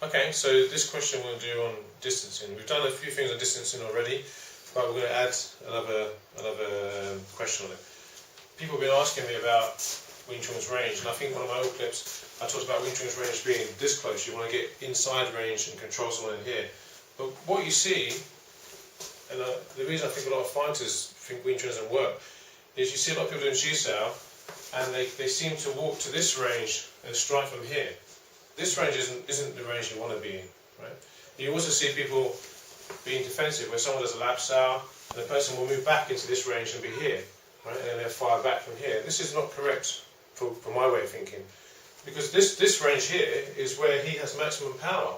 Okay, so this question we'll do on distancing. We've done a few things on distancing already, but we're going to add another question on it. People have been asking me about Wing Chun's range, and I think one of my old clips I talked about Wing Chun's range being this close. You want to get inside range and control someone in here. But what you see, and the reason I think a lot of fighters think Wing Chun doesn't work, is you see a lot of people doing Chi Sao, and they seem to walk to this range and strike from here. This range isn't the range you want to be in, right? You also see people being defensive, where someone does a lap sao, and the person will move back into this range and be here, right? And then they'll fire back from here. This is not correct for my way of thinking, because this range here is where he has maximum power,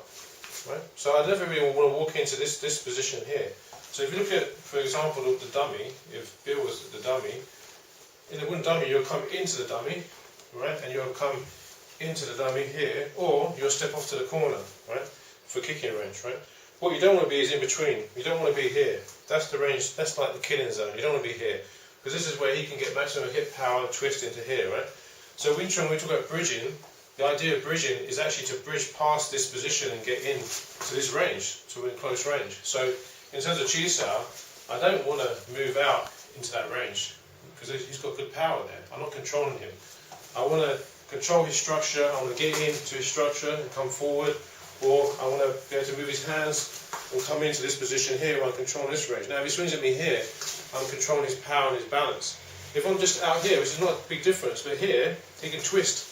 right? So I never really want to walk into this position here. So if you look at, for example, the dummy, if Bill was the dummy, in the wooden dummy you'll come into the dummy, right? And you'll come into the dummy here, or you'll step off to the corner, right, for kicking range, right? What you don't want to be is in between. You don't want to be here. That's the range, that's like the killing zone. You don't want to be here, because this is where he can get maximum hip power and twist into here, right? So Wing Chun, when we talk about bridging, the idea of bridging is actually to bridge past this position and get in to this range, to in close range. So in terms of Chi Sao, I don't want to move out into that range, because he's got good power there. I'm not controlling him. I want to control his structure, I want to get into his structure and come forward, or I want to be able to move his hands and come into this position here where I'm controlling this range. Now if he swings at me here, I'm controlling his power and his balance. If I'm just out here, which is not a big difference, but here, he can twist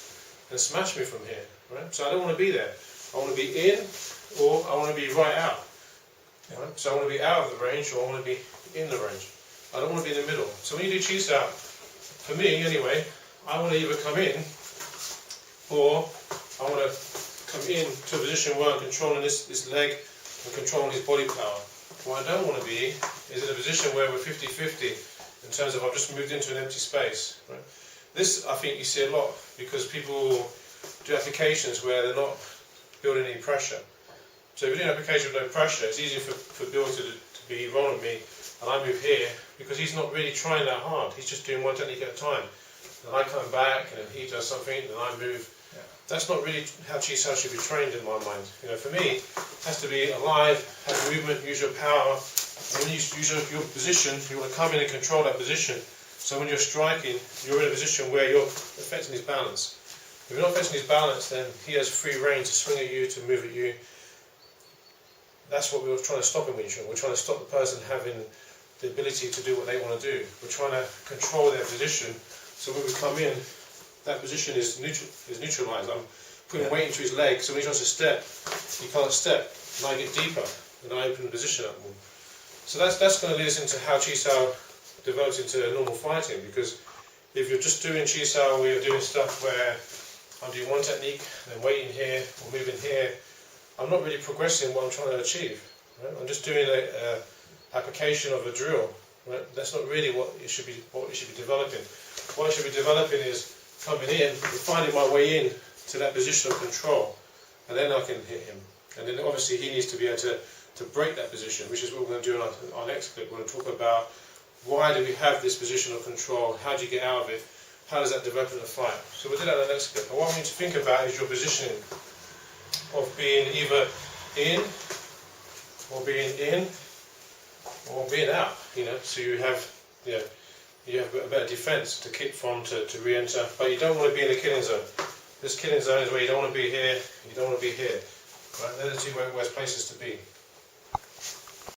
and smash me from here, right? So I don't want to be there. I want to be in, or I want to be right out. Right? So I want to be out of the range, or I want to be in the range. I don't want to be in the middle. So when you do Chi Sao, for me anyway, I want to either come in, or I want to come in to a position where I'm controlling this leg and controlling his body power. What I don't want to be is in a position where we're 50-50 in terms of I've just moved into an empty space. Right? This I think you see a lot because people do applications where they're not building any pressure. So if you're doing an application with no pressure, it's easier for Bill to be rolling me and I move here because he's not really trying that hard. He's just doing one technique at a time. And I come back and then he does something and I move. Yeah. That's not really how Chi Sao should be trained in my mind. You know, for me, it has to be alive, have movement, use your power. And when you use your position, you want to come in and control that position. So when you're striking, you're in a position where you're affecting his balance. If you're not affecting his balance, then he has free rein to swing at you, to move at you. That's what we were trying to stop in Wing Chun. We're trying to stop the person having the ability to do what they want to do. We're trying to control their position. So when we come in, that position is neutralized. I'm putting weight into his leg, so when he tries to step, he can't step, and I get deeper, and I open the position up more. So that's going to lead us into how Chi Sao develops into normal fighting, because if you're just doing Chi Sao where you're doing stuff where I'm doing one technique, then waiting here, or moving here, I'm not really progressing what I'm trying to achieve. Right? I'm just doing an application of a drill. Right? That's not really what it should be developing. What I should be developing is coming in and finding my way in to that position of control, and then I can hit him. And then obviously he needs to be able to break that position, which is what we're going to do in our next clip. We're going to talk about why do we have this position of control, how do you get out of it, how does that develop in a fight. So we'll do that in the next clip. But what I want you to think about is your positioning of being either in, or being out. You know, so you have a better defense to kick from, to re-enter, but you don't want to be in the killing zone. This killing zone is where you don't want to be here, you don't want to be here. Right? They're the two worst places to be.